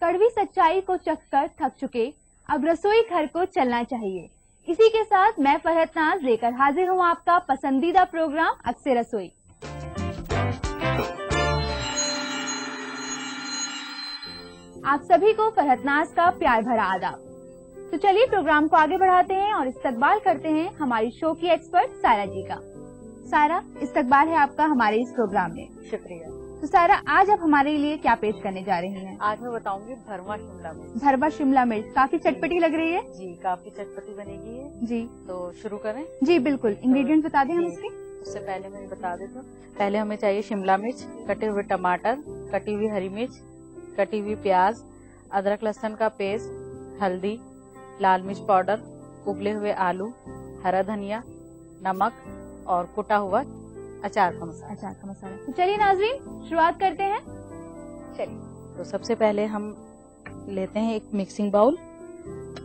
कड़वी सच्चाई को चखकर थक चुके, अब रसोई घर को चलना चाहिए। इसी के साथ मैं फरहत नाज लेकर हाजिर हूँ आपका पसंदीदा प्रोग्राम अक्से रसोई। आप सभी को फरहत नाज का प्यार भरा आदाब। तो चलिए प्रोग्राम को आगे बढ़ाते हैं और इस्तकबाल करते हैं हमारी शो की एक्सपर्ट सारा जी का। सारा, इस्तकबाल है आपका हमारे इस प्रोग्राम में। शुक्रिया। तो सारा, आज आप हमारे लिए क्या पेश करने जा रही हैं? आज मैं बताऊंगी भरवा शिमला मिर्च। भरवा शिमला मिर्च काफी चटपटी लग रही है। जी, काफी चटपटी बनेगी है जी। तो शुरू करें? जी बिल्कुल। इंग्रेडिएंट बता दें हम इसके। उससे पहले मैं बता देता हूँ। पहले हमें चाहिए शिमला मिर्च, कटे हुए टमाटर, कटी हुई हरी मिर्च, कटी हुई प्याज, अदरक लहसुन का पेस्ट, हल्दी, लाल मिर्च पाउडर, उबले हुए आलू, हरा धनिया, नमक और कुटा हुआ अचार का मसाला। तो चलिए नाज़रीन, शुरुआत करते हैं। चलिए, तो सबसे पहले हम लेते हैं एक मिक्सिंग बाउल।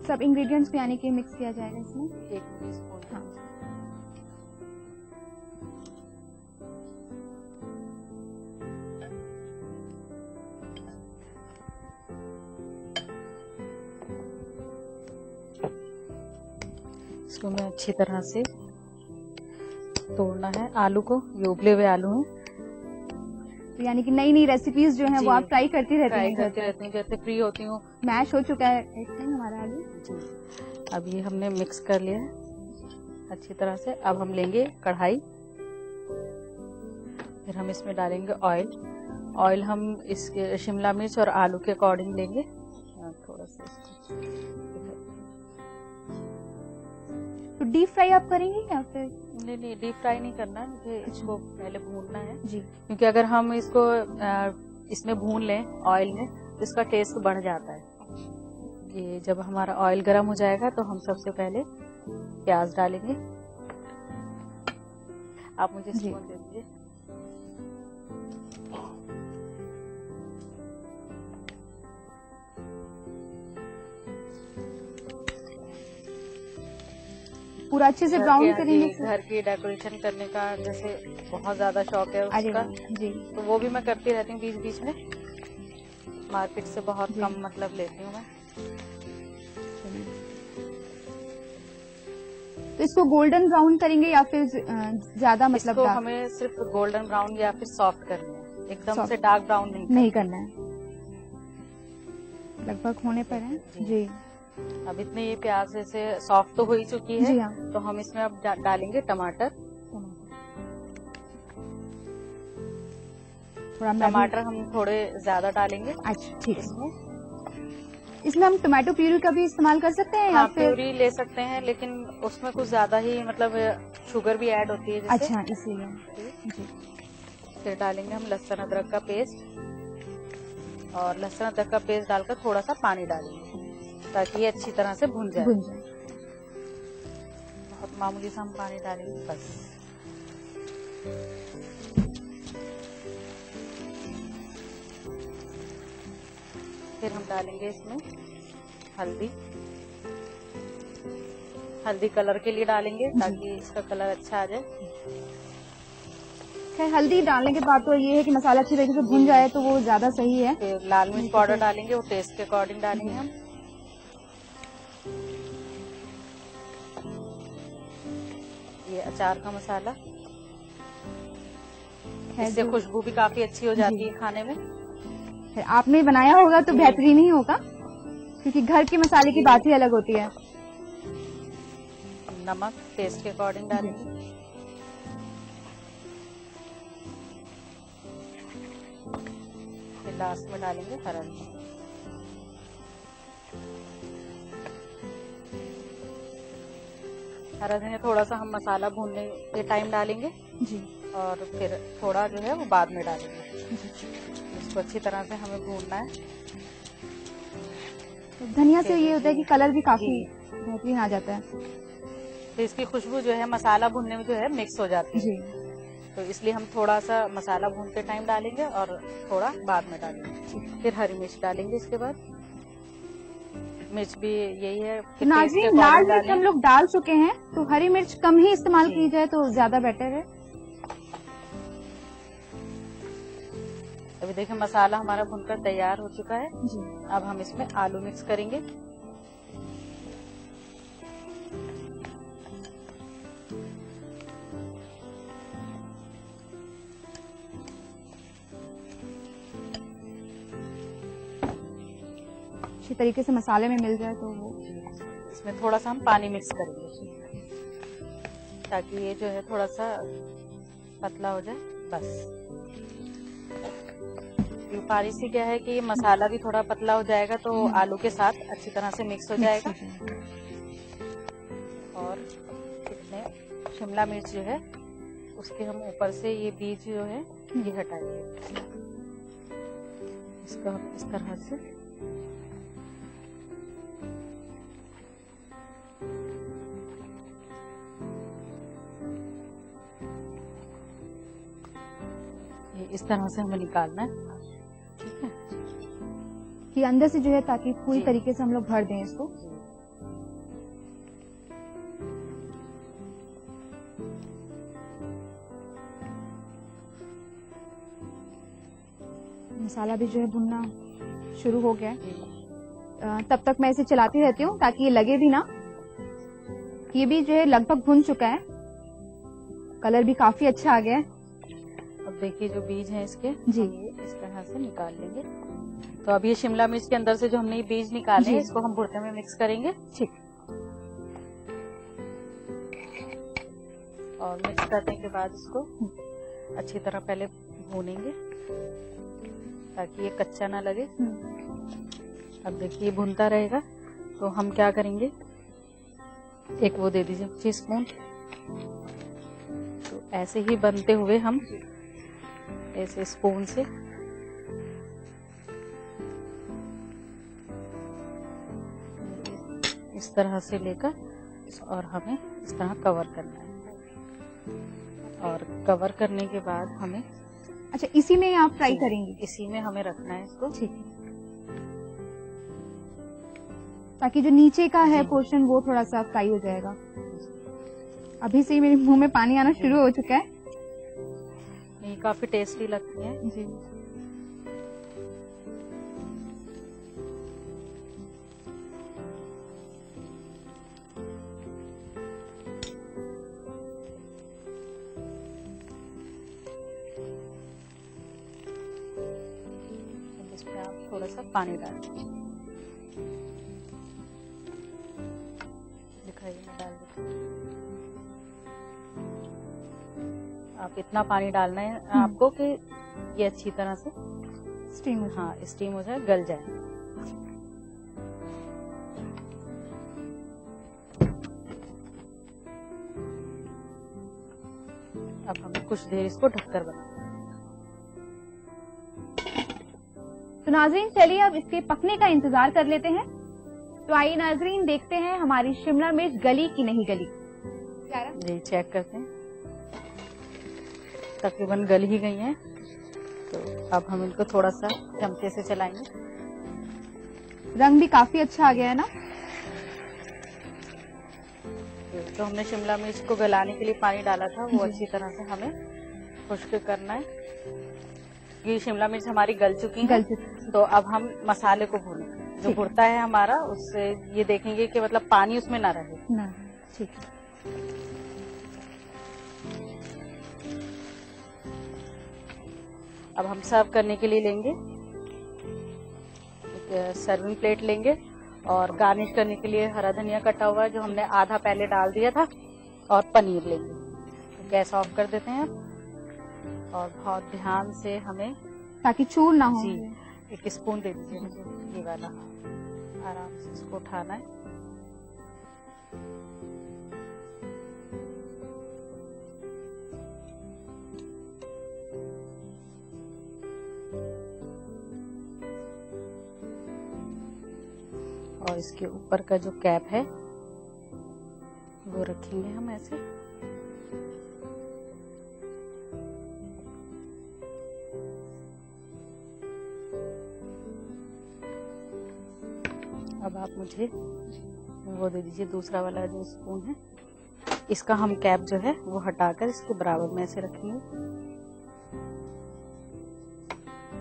सब इंग्रेडिएंट्स को यानी कि मिक्स किया जाएगा इसमें। एक टीस्पून। हाँ। इसको मैं अच्छी तरह से तोड़ना है आलू को। ये उबले हुए आलू हैं। तो यानी कि नई नई रेसिपीज जो हैं वो आप ट्राई करती रहती हैं? जैसे फ्री होती हूँ। मैश हो चुका है इस टाइम हमारा आलू। अब ये हमने मिक्स कर लिया है अच्छी तरह से। अब हम लेंगे कढ़ाई, फिर हम इसमें डालेंगे ऑयल। ऑयल हम इसके शिमला मिर्च और आलू के अकॉर्डिंग लेंगे। थोड़ा सा तो डीप फ्राई आप करेंगे या फिर? नहीं, डीप फ्राई नहीं करना है, मुझे इसको पहले भूनना है जी। क्योंकि अगर हम इसको इसमें भून लें ऑयल में तो इसका टेस्ट बढ़ जाता है। ये जब हमारा ऑयल गर्म हो जाएगा तो हम सबसे पहले प्याज डालेंगे। आप मुझे स्पून दे दीजिए। पूरा अच्छे से ब्राउन करेंगे। घर की डेकोरेशन करने का जैसे बहुत ज्यादा शौक है उसका जी, तो वो भी मैं करती रहती हूँ बीच बीच में। मार्केट से बहुत कम मतलब लेती हूँ मैं। तो इसको गोल्डन ब्राउन करेंगे या फिर ज्यादा मतलब इसको हमें सिर्फ गोल्डन ब्राउन या फिर सॉफ्ट करना है, एकदम से डार्क ब्राउन नहीं करना है। लगभग होने पर है जी। अब इतने ये प्याज जैसे सॉफ्ट तो हो ही चुकी है। जी हाँ। तो हम इसमें अब डालेंगे टमाटर। टमाटर हम थोड़े ज्यादा डालेंगे। अच्छा ठीक है। इसमें हम टमाटो प्यूरी का भी इस्तेमाल कर सकते हैं या फिर? प्यूरी ले सकते हैं, लेकिन उसमें कुछ ज्यादा ही मतलब शुगर भी ऐड होती है जैसे। अच्छा, इसीलिए जी। फिर डालेंगे हम लहसुन अदरक का पेस्ट, और लहसुन अदरक का पेस्ट डालकर थोड़ा सा पानी डालेंगे ताकि ये अच्छी तरह से भुन जाए। बहुत मामूली सा हम पानी डालेंगे बस। फिर हम डालेंगे इसमें हल्दी। हल्दी कलर के लिए डालेंगे ताकि इसका कलर अच्छा आ जाए। खैर, हल्दी डालने के बाद तो ये है कि मसाला अच्छी तरीके से भुन जाए तो वो ज्यादा सही है। फिर लाल मिर्च पाउडर डालेंगे, वो टेस्ट के अकॉर्डिंग डालेंगे हम। ये अचार का मसाला, इससे खुशबू भी काफी अच्छी हो जाती है खाने में। फिर आपने बनाया होगा तो बेहतरीन ही होगा, क्योंकि घर के मसाले की बात ही अलग होती है। नमक टेस्ट के अकॉर्डिंग डालेंगे। फिर लास्ट में डालेंगे हरा धनिया। हरा धनिया थोड़ा सा हम मसाला भूनने के टाइम डालेंगे जी, और फिर थोड़ा जो है वो बाद में डालेंगे। इसको अच्छी तरह से हमें भूनना है। तो धनिया से ये होता है कि कलर भी काफी बेहतरीन आ जाता है। तो इसकी खुशबू जो है मसाला भूनने में जो है मिक्स हो जाती है। तो इसलिए हम थोड़ा सा मसाला भूनते टाइम डालेंगे और थोड़ा बाद में डालेंगे। फिर हरी मिर्च डालेंगे इसके बाद। मिर्च भी यही है। नाज़रीन, लाल मिर्च हम लोग डाल चुके हैं, तो हरी मिर्च कम ही इस्तेमाल की जाए तो ज्यादा बेटर है। अभी देखिए मसाला हमारा भुनकर तैयार हो चुका है जी। अब हम इसमें आलू मिक्स करेंगे। अच्छी तरीके से मसाले में मिल जाए तो वो इसमें थोड़ा सा हम पानी मिक्स करेंगे ताकि ये जो है थोड़ा सा पतला हो जाए। बस पानी से क्या है कि मसाला भी थोड़ा पतला हो जाएगा तो आलू के साथ अच्छी तरह से मिक्स हो जाएगा। और इसमें शिमला मिर्च जो है उसके हम ऊपर से ये बीज जो है ये हटाएंगे। इसको हम इस तरह से ये इस तरह से हमें निकालना है। ठीक है कि अंदर से जो है ताकि पूरी तरीके से हम लोग भर दें इसको। मसाला भी जो है भुनना शुरू हो गया है। तब तक मैं इसे चलाती रहती हूँ ताकि ये लगे भी ना। ये भी जो है लगभग भुन चुका है, कलर भी काफी अच्छा आ गया है। अब देखिए जो बीज हैं इसके जी इस तरह से निकाल लेंगे। तो अब ये शिमला मिर्च के अंदर से जो हमने ये बीज निकाले हैं इसको हम भुर्ते में मिक्स करेंगे। ठीक। और मिक्स करने के बाद इसको अच्छी तरह पहले भूनेंगे ताकि ये कच्चा ना लगे। अब देखिए भुनता रहेगा तो हम क्या करेंगे, एक वो दे दीजिए टीस्पून। तो ऐसे ही बनते हुए हम ऐसे स्पून से इस तरह से लेकर और हमें इस तरह कवर करना है। और कवर करने के बाद हमें अच्छा इसी में आप फ्राई करेंगे? इसी में हमें रखना है इसको। ठीक है ताकि जो नीचे का है पोर्शन वो थोड़ा सा फ्राई हो जाएगा। अभी से ही मेरे मुंह में पानी आना शुरू हो चुका है। ये काफी टेस्टी लगती है जी। इसमें आप थोड़ा सा पानी डाल दीजिए। दिखाइए मैं डाल देती हूँ। आप इतना पानी डालना है आपको कि ये अच्छी तरह से स्टीम हो जाए। हाँ स्टीम हो जाए, गल जाए। अब हमें कुछ देर इसको ढककर बनाना। तो नाजरीन चलिए अब इसके पकने का इंतजार कर लेते हैं। तो आइए नाजरीन देखते हैं हमारी शिमला मिर्च गली की नहीं गली। जी चेक करते हैं, तकरीबन गल ही गई हैं। तो अब हम इनको थोड़ा सा चमचे से चलाएंगे। रंग भी काफी अच्छा आ गया है ना। तो हमने शिमला मिर्च को गलाने के लिए पानी डाला था वो अच्छी तरह से हमें खुश्क करना है। ये शिमला मिर्च हमारी गल चुकी है। तो अब हम मसाले को भूनेंगे। जो भुर्ता है हमारा उससे ये देखेंगे कि मतलब पानी उसमें ना रहे ना। ठीक है अब हम सर्व करने के लिए लेंगे, एक सर्विंग प्लेट लेंगे और गार्निश करने के लिए हरा धनिया कटा हुआ जो हमने आधा पहले डाल दिया था और पनीर लेंगे। तो गैस ऑफ कर देते हैं और बहुत ध्यान से हमें ताकि चूर ना हो। जी एक स्पून दे दीजिए मुझे ये वाला। आराम से इसको उठाना है। और इसके ऊपर का जो कैप है वो रखेंगे हम ऐसे। अब आप मुझे वो दे दीजिए दूसरा वाला जो स्पून है। इसका हम कैप जो है वो हटाकर इसके बराबर में ऐसे रखेंगे।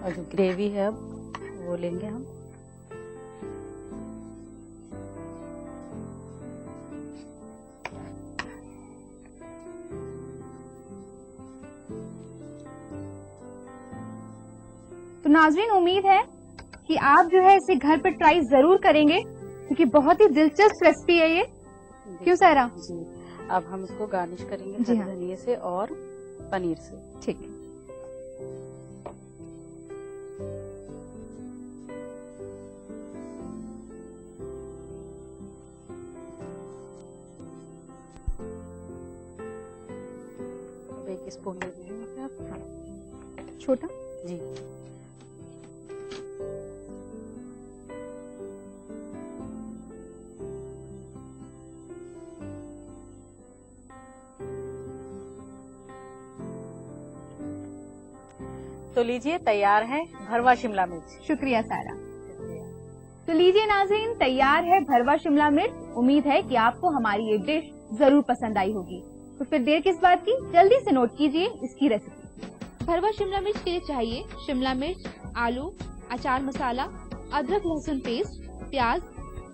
और जो ग्रेवी है अब वो लेंगे हम। तो नाज़रीन, उम्मीद है कि आप जो है इसे घर पर ट्राई जरूर करेंगे, क्योंकि बहुत ही दिलचस्प रेसिपी है ये। क्यों सायरा? जी, अब हम इसको गार्निश करेंगे जी हाँ। धनिये से और पनीर से। ठीक है। अब 1 स्पून दे दीजिए आप। छोटा? जी। तो लीजिए, तैयार है भरवा शिमला मिर्च। शुक्रिया सायरा। तो लीजिए नाज़रीन, तैयार है भरवा शिमला मिर्च। उम्मीद है कि आपको हमारी ये डिश जरूर पसंद आई होगी। तो फिर देर किस बात की, जल्दी से नोट कीजिए इसकी रेसिपी। भरवा शिमला मिर्च के लिए चाहिए शिमला मिर्च, आलू, अचार मसाला, अदरक लहसुन पेस्ट, प्याज,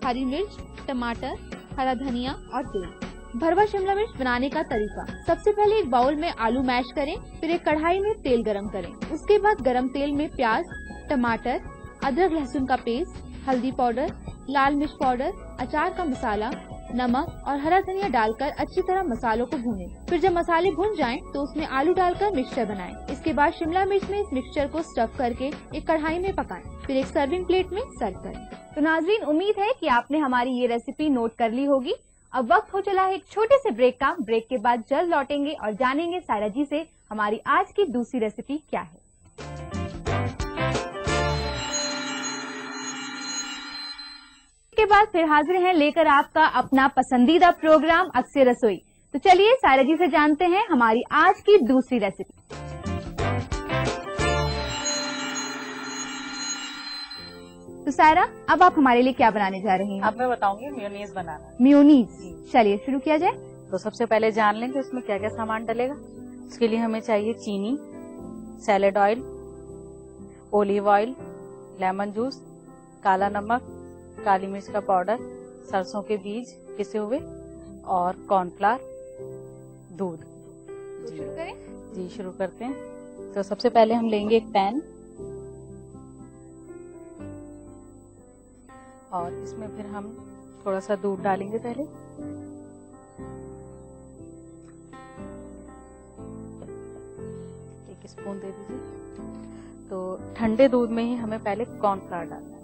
हरी मिर्च, टमाटर, हरा धनिया और तेल। भरवा शिमला मिर्च बनाने का तरीका। सबसे पहले एक बाउल में आलू मैश करें, फिर एक कढ़ाई में तेल गरम करें। उसके बाद गरम तेल में प्याज, टमाटर, अदरक लहसुन का पेस्ट, हल्दी पाउडर, लाल मिर्च पाउडर, अचार का मसाला, नमक और हरा धनिया डालकर अच्छी तरह मसालों को भूनें। फिर जब मसाले भुन जाएं, तो उसमें आलू डालकर मिक्सचर बनाएं। इसके बाद शिमला मिर्च में इस मिक्सचर को स्टफ करके एक कढ़ाई में पकाएं, फिर एक सर्विंग प्लेट में सर्व करें। तो नाज़रीन, उम्मीद है कि आपने हमारी ये रेसिपी नोट कर ली होगी। अब वक्त हो चला है एक छोटे से ब्रेक का। ब्रेक के बाद जल्द लौटेंगे और जानेंगे सायरा जी से हमारी आज की दूसरी रेसिपी क्या है। के बाद फिर हाजिर हैं लेकर आपका अपना पसंदीदा प्रोग्राम अक्से रसोई। तो चलिए सायरा जी से जानते हैं हमारी आज की दूसरी रेसिपी। तो सायरा, अब आप हमारे लिए क्या बनाने जा रही हैं? अब मैं बताऊंगी मेयोनीज बनाना। मेयोनीज, चलिए शुरू किया जाए। तो सबसे पहले जान लें कि उसमें क्या क्या सामान डलेगा। इसके लिए हमें चाहिए चीनी, salad oil, olive oil, lemon juice, काला नमक, काली मिर्च का पाउडर, सरसों के बीज पिसे हुए और कॉर्नफ्लावर, दूध। शुरू करें? जी, शुरू करते हैं। तो सबसे पहले हम लेंगे एक पैन और इसमें फिर हम थोड़ा सा दूध डालेंगे। पहले एक स्पून दे दीजिए। तो ठंडे दूध में ही हमें पहले कॉर्नफ्लावर डालना है,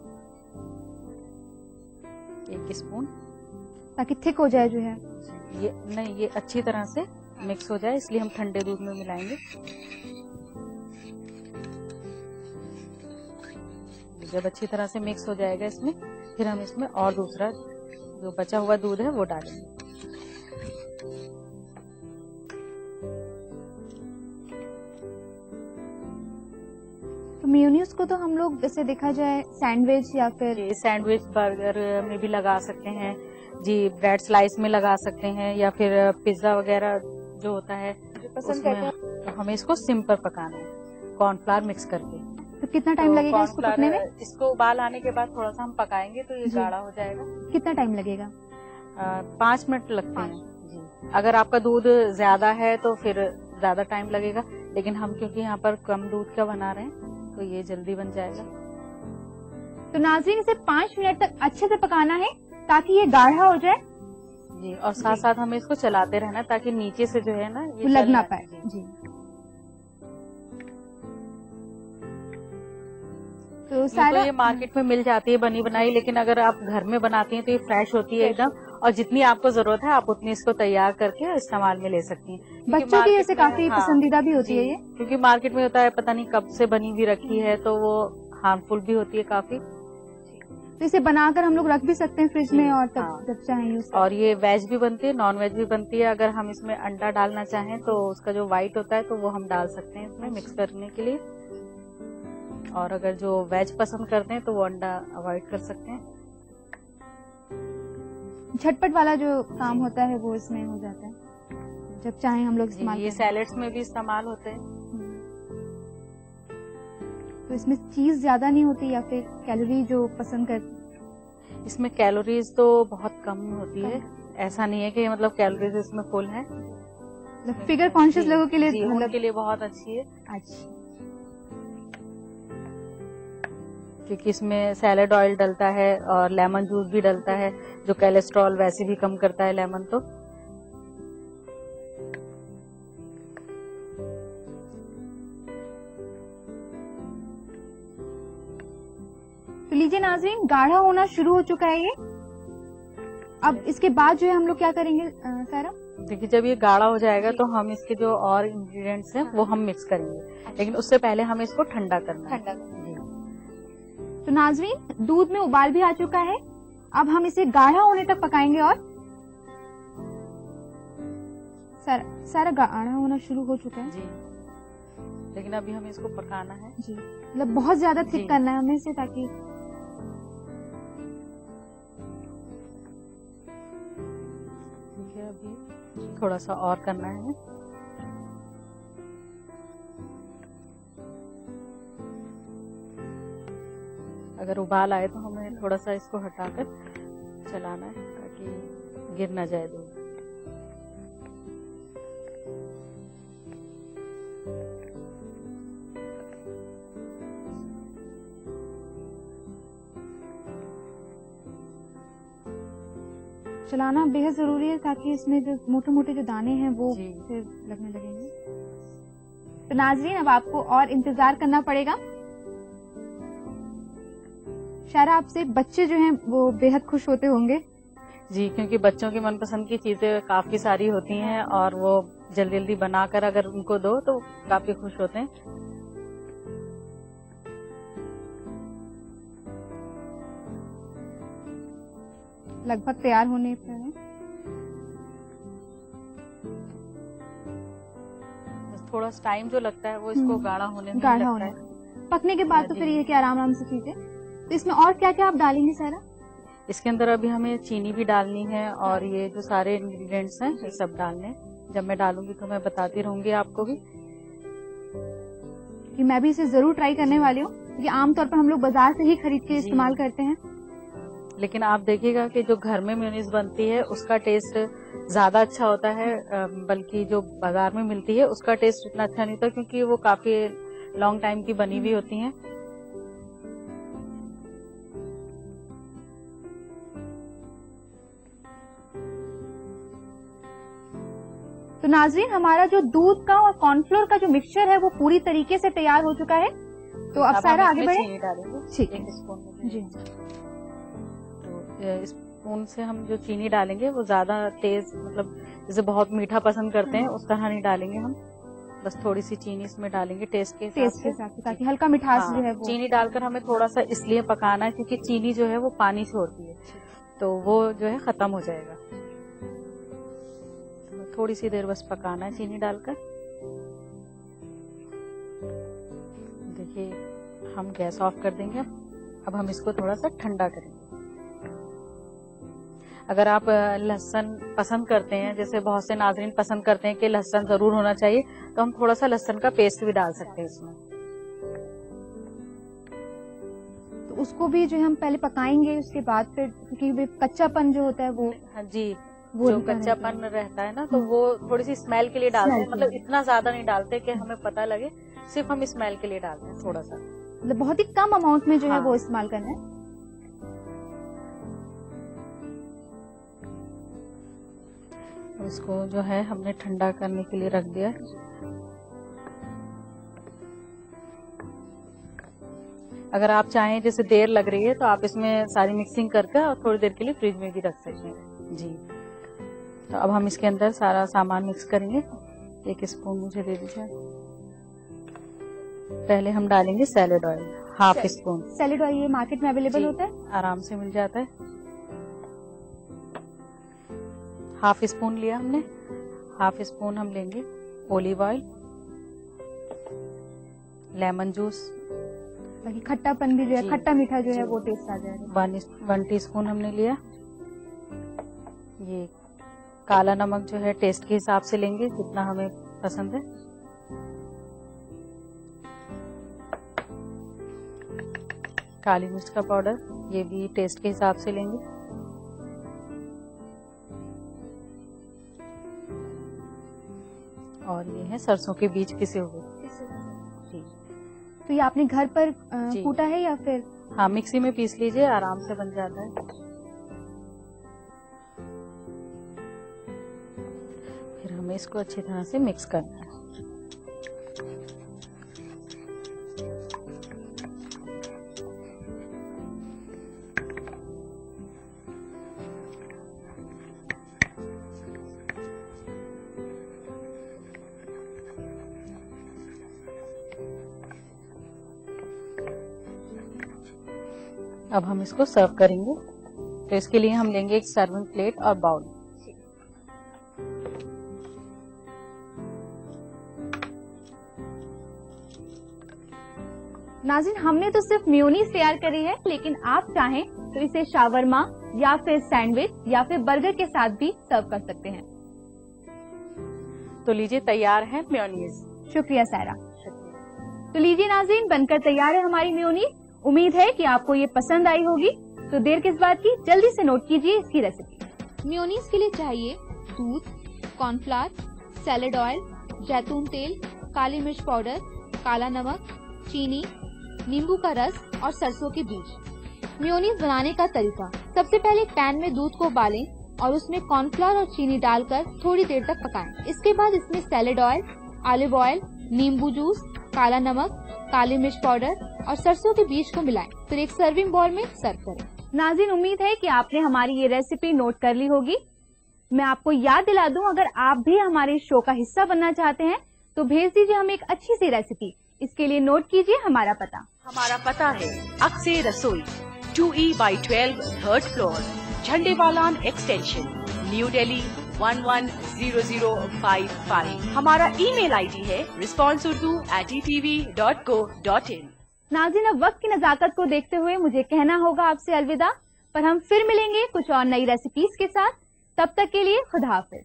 1 स्पून, ताकि थिक हो जाए जो है। ये नहीं, ये अच्छी तरह से मिक्स हो जाए, इसलिए हम ठंडे दूध में मिलाएंगे। जब अच्छी तरह से मिक्स हो जाएगा इसमें, फिर हम इसमें और दूसरा जो बचा हुआ दूध है वो डालेंगे। तो मेयोनीज को तो हम लोग जैसे देखा जाए सैंडविच या फिर सैंडविच, बर्गर में भी लगा सकते हैं जी, ब्रेड स्लाइस में लगा सकते हैं, या फिर पिज्जा वगैरह जो होता है पसंद करते हैं। तो हमें इसको सिंपल पकाना है, कॉर्नफ्लावर मिक्स करके। तो कितना टाइम लगेगा इसको पकने में? इसको उबाल आने के बाद थोड़ा सा हम पकाएंगे तो ये गाढ़ा हो जाएगा। कितना टाइम लगेगा? 5 मिनट लगते हैं जी। अगर आपका दूध ज्यादा है तो फिर ज्यादा टाइम लगेगा, लेकिन हम क्योंकि यहाँ पर कम दूध का बना रहे हैं तो ये जल्दी बन जाएगा। तो नाज़रीन, इसे 5 मिनट तक अच्छे से पकाना है ताकि ये गाढ़ा हो जाए जी, और साथ साथ हमें इसको चलाते रहना ताकि नीचे से जो है ना ये लग ना पाए जी। तो सारा ये मार्केट में मिल जाती है बनी बनाई, लेकिन अगर आप घर में बनाती हैं तो ये फ्रेश होती है एकदम, और जितनी आपको जरूरत है आप उतनी इसको तैयार करके इस्तेमाल में ले सकती हैं। बच्चों की ऐसे काफी पसंदीदा भी होती है ये, क्योंकि मार्केट में होता है पता नहीं कब से बनी हुई रखी है, तो वो हार्मफुल भी होती है काफी। तो इसे बनाकर हम लोग रख भी सकते हैं फ्रिज में और तब जब चाहें यूज। और ये वेज भी बनती है, नॉन वेज भी बनती है। अगर हम इसमें अंडा डालना चाहें तो उसका जो व्हाइट होता है तो वो हम डाल सकते हैं इसमें मिक्स करने के लिए, और अगर जो वेज पसंद करते हैं तो वो अंडा अवॉइड कर सकते हैं। झटपट वाला जो काम होता है वो इसमें हो जाता है, जब चाहें हम लोग इस्तेमाल। ये सैलेड्स में भी इस्तेमाल होते हैं। तो इसमें चीज ज्यादा नहीं होती या फिर कैलोरी जो पसंद करते? इसमें कैलोरीज तो बहुत कम होती है, ऐसा नहीं है कि मतलब कैलोरीज इसमें फुल है। मतलब फिगर कॉन्शियस लोगों के लिए मतलब उनके लिए बहुत अच्छी है। अच्छा, क्योंकि इसमें सैलेड ऑयल डलता है और लेमन जूस भी डलता है, जो कोलेस्ट्रॉल वैसे भी कम करता है लेमन तो। लीजिए नाज़रीन, गाढ़ा होना शुरू हो चुका है ये। अब इसके बाद जो है हम लोग क्या करेंगे सारा? देखिए, जब ये गाढ़ा हो जाएगा तो हम इसके जो और इंग्रेडिएंट्स हैं वो हम मिक्स करेंगे, लेकिन उससे पहले हमें इसको ठंडा करना है। तो नाज़रीन, दूध में उबाल भी आ चुका है। अब हम इसे गाढ़ा होने तक पकाएंगे। और सारा गाढ़ा होना शुरू हो चुका है जी, लेकिन अभी हमें इसको पकाना है जी। मतलब बहुत ज्यादा थिक करना है हमें इसे, ताकि ठीक है। अभी थोड़ा सा और करना है। अगर उबाल आए तो हमें थोड़ा सा इसको हटाकर चलाना है ताकि गिर ना जाए दूध। चलाना बेहद जरूरी है ताकि इसमें जो मोटे मोटे जो दाने हैं वो जी। फिर लगने लगेंगे। तो नाज़रीन, अब आपको और इंतजार करना पड़ेगा। शायरा, आपसे बच्चे जो हैं वो बेहद खुश होते होंगे। जी, क्योंकि बच्चों की मनपसंद की चीजें काफी सारी होती हैं और वो जल्दी जल्दी बनाकर अगर उनको दो तो काफी खुश होते हैं। लगभग तैयार होने पर है। बस थोड़ा टाइम जो लगता है वो इसको गाढ़ा होने में गाढ़ा लगता होने है। पकने के बाद तो जी। फिर ये कि आराम आराम से चीजें। तो इसमें और क्या क्या आप डालेंगे सारा? इसके अंदर अभी हमें चीनी भी डालनी है और ये जो सारे इंग्रेडिएंट्स हैं ये सब डालने हैं। जब मैं डालूंगी तो मैं बताती रहूंगी आपको भी। कि मैं भी इसे जरूर ट्राई करने वाली हूँ, क्योंकि आमतौर पर हम लोग बाजार से ही खरीद के जी। इस्तेमाल करते हैं। लेकिन आप देखिएगा कि जो घर में मेयोनीज बनती है उसका टेस्ट ज्यादा अच्छा होता है, बल्कि जो बाजार में मिलती है उसका टेस्ट इतना अच्छा नहीं होता, क्योंकि वो काफी लॉन्ग टाइम की बनी हुई होती हैं। तो नाज़रीन, हमारा जो दूध का और कॉर्नफ्लोर का जो मिक्सचर है वो पूरी तरीके से तैयार हो चुका है। तो अब सारा आगे बढ़े। चीनी डालेंगे ठीक है। 1 स्पून जी। तो स्पून से हम जो चीनी डालेंगे वो ज्यादा तेज, मतलब जैसे बहुत मीठा पसंद करते हैं उस तरह नहीं डालेंगे हम। बस थोड़ी सी चीनी इसमें डालेंगे टेस्ट के हिसाब से, ताकि हल्का मिठास हाँ, जो है वो। चीनी डालकर हमें थोड़ा सा इसलिए पकाना है क्योंकि चीनी जो है वो पानी छोड़ती है, तो वो जो है खत्म हो जाएगा। तो थोड़ी सी देर बस पकाना है चीनी डालकर। देखिए, हम गैस ऑफ कर देंगे। अब हम इसको थोड़ा सा ठंडा करेंगे। अगर आप लहसुन पसंद करते हैं, जैसे बहुत से नाज़रीन पसंद करते हैं कि लहसुन जरूर होना चाहिए, तो हम थोड़ा सा लहसुन का पेस्ट भी डाल सकते हैं इसमें। तो उसको भी जो है हम पहले पकाएंगे, उसके बाद फिर, क्योंकि कच्चापन जो होता है वो, हाँ जी, वो जो कच्चापन रहता है ना, तो वो थोड़ी सी स्मेल के लिए डालते हैं। मतलब इतना ज्यादा नहीं डालते कि हमें पता लगे, सिर्फ हम स्मेल के लिए डालते हैं थोड़ा सा। मतलब बहुत ही कम अमाउंट में जो है हाँ। वो इस्तेमाल करना है। इसको जो है हमने ठंडा करने के लिए रख दिया। अगर आप चाहें, जैसे देर लग रही है, तो आप इसमें सारी मिक्सिंग करके और थोड़ी देर के लिए फ्रिज में भी रख सकते हैं। जी, तो अब हम इसके अंदर सारा सामान मिक्स करेंगे। 1 स्पून मुझे दे दीजिए। पहले हम डालेंगे salad oil, 1/2 spoon. Salad oil ये मार्केट में अवेलेबल होता है? आराम से मिल जाता है। 1/2 स्पून लिया हमने। 1/2 स्पून हम लेंगे ओलिव ऑयल, लेमन जूस, ताकि खट्टापन भी जो है, जी। खट्टा मीठा जो है जी। वो टेस्ट आ जाएगा। 1 टीस्पून हमने लिया। ये काला नमक जो है टेस्ट के हिसाब से लेंगे, जितना हमें पसंद है। काली मिर्च का पाउडर, ये भी टेस्ट के हिसाब से लेंगे। और ये है सरसों के बीज पिसे हुए। जी। तो ये आपने घर पर जी। कूटा है या फिर? हाँ, मिक्सी में पीस लीजिए, आराम से बन जाता है। फिर हमें इसको अच्छी तरह से मिक्स करना है। अब हम इसको सर्व करेंगे, तो इसके लिए हम लेंगे एक सर्विंग प्लेट और बाउल। नाज़रीन, हमने तो सिर्फ मेयोनीज तैयार करी है, लेकिन आप चाहें तो इसे शावरमा या फिर सैंडविच या फिर बर्गर के साथ भी सर्व कर सकते हैं। तो लीजिए, तैयार है मेयोनीज। शुक्रिया सायरा। तो लीजिए नाज़रीन, बनकर तैयार है हमारी मेयोनीज। उम्मीद है कि आपको ये पसंद आई होगी। तो देर किस बात की, जल्दी से नोट कीजिए इसकी रेसिपी। मेयोनीज के लिए चाहिए दूध, कॉर्नफ्लावर, सैलेड ऑयल, जैतून तेल, काली मिर्च पाउडर, काला नमक, चीनी, नींबू का रस और सरसों के बीज। मेयोनीज बनाने का तरीका, सबसे पहले एक पैन में दूध को उबालें और उसमें कॉर्नफ्लावर और चीनी डालकर थोड़ी देर तक पकाएं। इसके बाद इसमें सैलेड ऑयल, ऑलिव ऑयल, नींबू जूस, काला नमक, काली मिर्च पाउडर और सरसों के बीज को मिलाएं। फिर एक सर्विंग बाउल में सर्व करें। नाज़रीन, उम्मीद है कि आपने हमारी ये रेसिपी नोट कर ली होगी। मैं आपको याद दिला दूं, अगर आप भी हमारे शो का हिस्सा बनना चाहते हैं तो भेज दीजिए हमें एक अच्छी सी रेसिपी। इसके लिए नोट कीजिए हमारा पता। हमारा पता है अक्से रसोई, 2E/12 3rd floor, Jhandewalan extension, new Delhi 110055। हमारा ईमेल आईडी है responseurdu@etv.co.in। नाज़रीन, अब वक्त की नजाकत को देखते हुए मुझे कहना होगा आपसे अलविदा, पर हम फिर मिलेंगे कुछ और नई रेसिपीज के साथ। तब तक के लिए खुदा हाफिज।